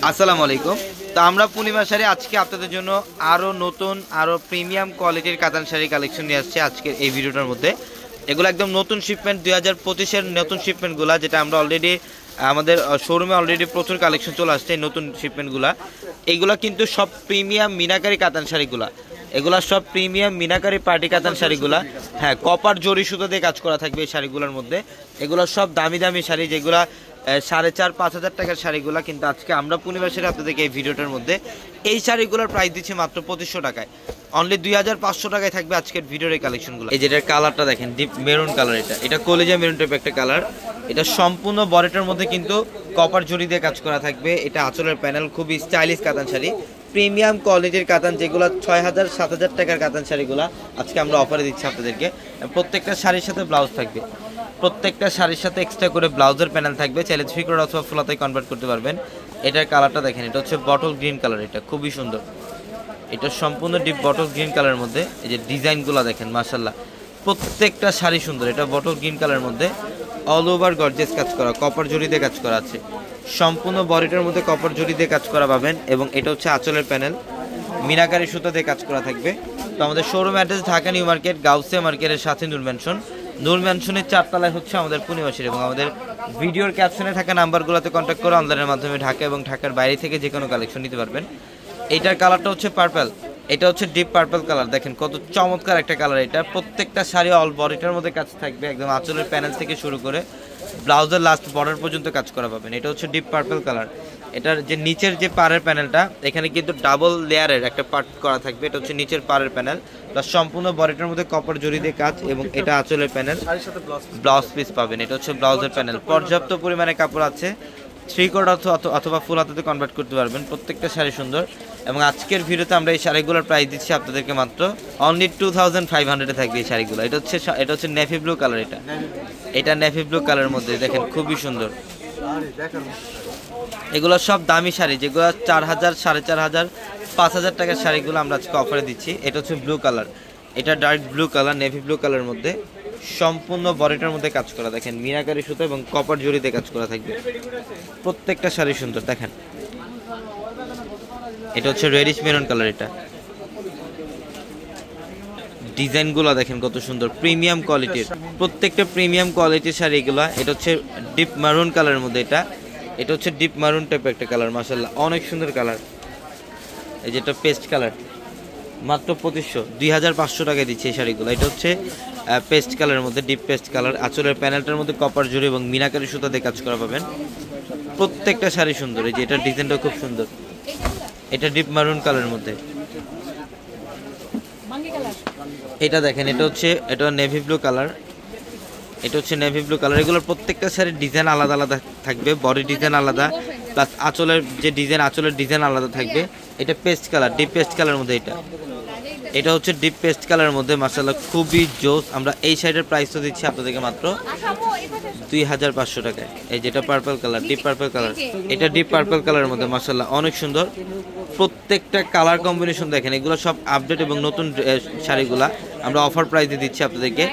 আসসালামু আলাইকুম। তো আমরা পূর্ণিমা শাড়ি আজকে আপনাদের জন্য আরও নতুন আরও প্রিমিয়াম কোয়ালিটির কাতান শাড়ি কালেকশন নিয়ে আসছে আজকের এই ভিডিওটার মধ্যে। এগুলো একদম নতুন শিপমেন্ট 2025-এর নতুন শিপমেন্টগুলো, যেটা আমরা অলরেডি আমাদের শোরুমে অলরেডি প্রচুর কালেকশন চলে আসছে এই নতুন শিপমেন্টগুলো। এইগুলা কিন্তু সব প্রিমিয়াম মিনাকারি কাতান শাড়িগুলা, এগুলা সব প্রিমিয়াম মিনাকারি পার্টি কাতান শাড়িগুলা। হ্যাঁ, কপার জরি সুতো দিয়ে কাজ করা থাকবে এই শাড়িগুলোর মধ্যে। এগুলো সব দামি দামি শাড়ি, যেগুলা 4,500-5,000 টাকার শাড়িগুলো, কিন্তু আজকে আমরা পূর্ণিমা শাড়ি আপনাদেরকে এই ভিডিওটার মধ্যে এই শাড়িগুলোর প্রাইস দিচ্ছি মাত্র 2500 টাকায়। অনলি 2500 টাকায় থাকবে আজকের ভিডিওর এই কালেকশনগুলো। এই যেটার কালারটা দেখেন, ডিপ মেরুন কালার, এটা কলেজা মেরুন টাইপের একটা কালার। এটা সম্পূর্ণ বডিটার মধ্যে কিন্তু কপার জরি দিয়ে কাজ করা থাকবে। এটা আঁচলের প্যানেল, খুবই স্টাইলিশ কাতান শাড়ি, প্রিমিয়াম কোয়ালিটির কাতান, যেগুলো 6,000-7,000 টাকার কাতান শাড়িগুলো আজকে আমরা অফারে দিচ্ছি আপনাদেরকে। প্রত্যেকটা শাড়ির সাথে ব্লাউজ থাকবে, প্রত্যেকটা শাড়ির সাথে এক্সট্রা করে ব্লাউজের প্যানেল থাকবে। চাইলে 3 কোয়ার্টার অথবা ফুল হাতায় কনভার্ট করতে পারবেন। এটার কালারটা দেখেন, এটা হচ্ছে বটল গ্রিন কালার, এটা খুবই সুন্দর। এটা সম্পূর্ণ ডিপ বটল গ্রিন কালারের মধ্যে। এই যে ডিজাইনগুলো দেখেন, মাশাআল্লাহ প্রত্যেকটা শাড়ি সুন্দর। এটা বটল গ্রিন কালারের মধ্যে অল ওভার গর্জিয়াস কাজ করা, কপার জরি দিয়ে কাজ করা আছে। সম্পূর্ণ বডিটার মধ্যে কপার জরি দিয়ে কাজ করা পাবেন। এবং এটা হচ্ছে আঁচলের প্যানেল, মিনাকারি সুতো দিয়ে কাজ করা থাকবে। তো আমাদের showroom address Dhaka new market, Gausia মার্কেটের সাথে নূর ম্যানশন। নূর ম্যানশনের 4 তলায় হচ্ছে আমাদের পূর্ণিমা শাড়ি। এবং আমাদের ভিডিওর ক্যাপশনে থাকা নাম্বারগুলোতে কন্ট্যাক্ট করে অনলাইনের মাধ্যমে ঢাকা এবং ঢাকার বাইরে থেকে যে কোনো কালেকশন নিতে পারবেন। এইটার কালারটা হচ্ছে পার্পল, এটা হচ্ছে ডিপ পার্পল কালার। দেখেন কত চমৎকার একটা কালার। এটা প্রত্যেকটা শাড়ি অল বডিটার মধ্যে কাজ থাকবে, একদম আঁচলের প্যানেল থেকে শুরু করে ব্লাউজের লাস্ট বর্ডার পর্যন্ত কাজ করা পাবেন। এটা হচ্ছে ডিপ পার্পল কালার। এটার যে নিচের যে পাড়ের প্যানেলটা, এখানে কিন্তু ডাবল লেয়ারের একটা পার্ট করা থাকবে। এটা হচ্ছে নিচের পাড়ের প্যানেল, প্লাস সম্পূর্ণ বডিটার মধ্যে কপার জরি দিয়ে কাজ। এবং এটা আঁচলের প্যানেল, ব্লাউজ পিস পাবেন। এটা হচ্ছে ব্লাউজের প্যানেল। পর্যাপ্ত পরিমাণে কাপড় আছে, 3 কোয়ার্টার অথবা ফুল হাতাতে কনভার্ট করতে পারবেন। প্রত্যেকটা শাড়ি সুন্দর। এবং আজকের ভিডিওতে আমরা এই শাড়িগুলোর প্রাইস দিচ্ছি আপনাদেরকে মাত্র অনলি 2500-এ থাকবে এই শাড়িগুলো। এটা হচ্ছে নেভি ব্লু কালার। এটা নেভি ব্লু কালারের মধ্যে দেখেন খুবই সুন্দর। এগুলো সব দামি শাড়ি, যেগুলো 4,000, 4,500, 5,000 টাকার শাড়িগুলো আমরা আজকে অফারে দিচ্ছি। এটা হচ্ছে ব্লু কালার, এটা dark blue colour, navy blue কালারের মধ্যে সম্পূর্ণ বডিটার মধ্যে কাজ করা। দেখেন মিনাকারি সুতো এবং কপার জরিতে কাজ করা থাকবে। প্রত্যেকটা শাড়ি সুন্দর। দেখেন এটা হচ্ছে রেডিশ মেরুন কালার। এটা ডিজাইনগুলো দেখেন কত সুন্দর, প্রিমিয়াম কোয়ালিটির, প্রত্যেকটা প্রিমিয়াম কোয়ালিটির শাড়ি এগুলো। এটা হচ্ছে ডিপ মারুন কালারের মধ্যে। এটা হচ্ছে ডিপ মারুন টাইপের একটা কালার, মাশাআল্লাহ অনেক সুন্দর কালার। এই যেটা পেস্ট কালার, মাত্র 2500 টাকায় দিচ্ছে এই শাড়িগুলো। এটা হচ্ছে পেস্ট কালারের মধ্যে, ডিপ পেস্ট কালার। আঁচলের প্যানেলটার মধ্যে কপার জরি এবং মিনাকারি সুতা দিয়ে কাজ করা পাবেন। প্রত্যেকটা শাড়ি সুন্দর। এই যে এটার ডিজাইনটা খুব সুন্দর, এটা ডিপ মারুন কালারের মধ্যে। এটা দেখেন, এটা নেভি ব্লু কালার, এটা হচ্ছে নেভি ব্লু কালার। এগুলোর প্রত্যেকটা শাড়ির ডিজাইন আলাদা আলাদা থাকবে, বডি ডিজাইন আলাদা, প্লাস আঁচলের যে ডিজাইন, আঁচলের ডিজাইন আলাদা থাকবে। এটা পেস্ট কালার, ডিপ পেস্ট কালারের মধ্যে। এটা হচ্ছে ডিপ পেস্ট কালারের মধ্যে, মাশাআল্লাহ খুবই জোস। আমরা এই শাড়ির প্রাইস তো দিচ্ছি আপনাদেরকে মাত্র 2500 টাকায়। এই যেটা purple colour, deep purple colour, এটা ডিপ পার্পল কালারের মধ্যে, মাশাআল্লাহ অনেক সুন্দর। প্রত্যেকটা কালার কম্বিনেশন দেখেন, এগুলো সব আপডেট এবং নতুন শাড়িগুলা আমরা অফার প্রাইসে দিচ্ছি আপনাদেরকে।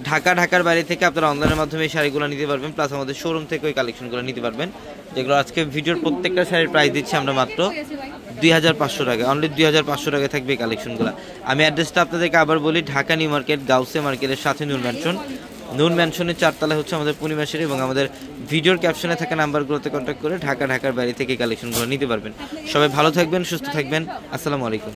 ঢাকার বাইরে থেকে আপনারা অনলাইনের মাধ্যমে এই শাড়িগুলো নিতে পারবেন, প্লাস আমাদের শোরুম থেকে ওই কালেকশনগুলো নিতে পারবেন, যেগুলো আজকে ভিডিওর প্রত্যেকটা শাড়ির প্রাইস দিচ্ছি আমরা মাত্র 2500 টাকায়। অনলি 2500 টাকায় থাকবে এই কালেকশনগুলো। আমি অ্যাড্রেসটা আপনাদেরকে আবার বলি, ঢাকা নিউ মার্কেট, গাউসিয়া মার্কেটের সাথে নূর ম্যানশন। নূর ম্যানশনের 4 তলায় হচ্ছে আমাদের পূর্ণিমা শাড়ি। এবং আমাদের ভিডিওর ক্যাপশনে থাকা নাম্বারগুলোতে কন্ট্যাক্ট করে ঢাকার বাইরে থেকে এই কালেকশনগুলো নিতে পারবেন। সবাই ভালো থাকবেন, সুস্থ থাকবেন। আসসালামু আলাইকুম।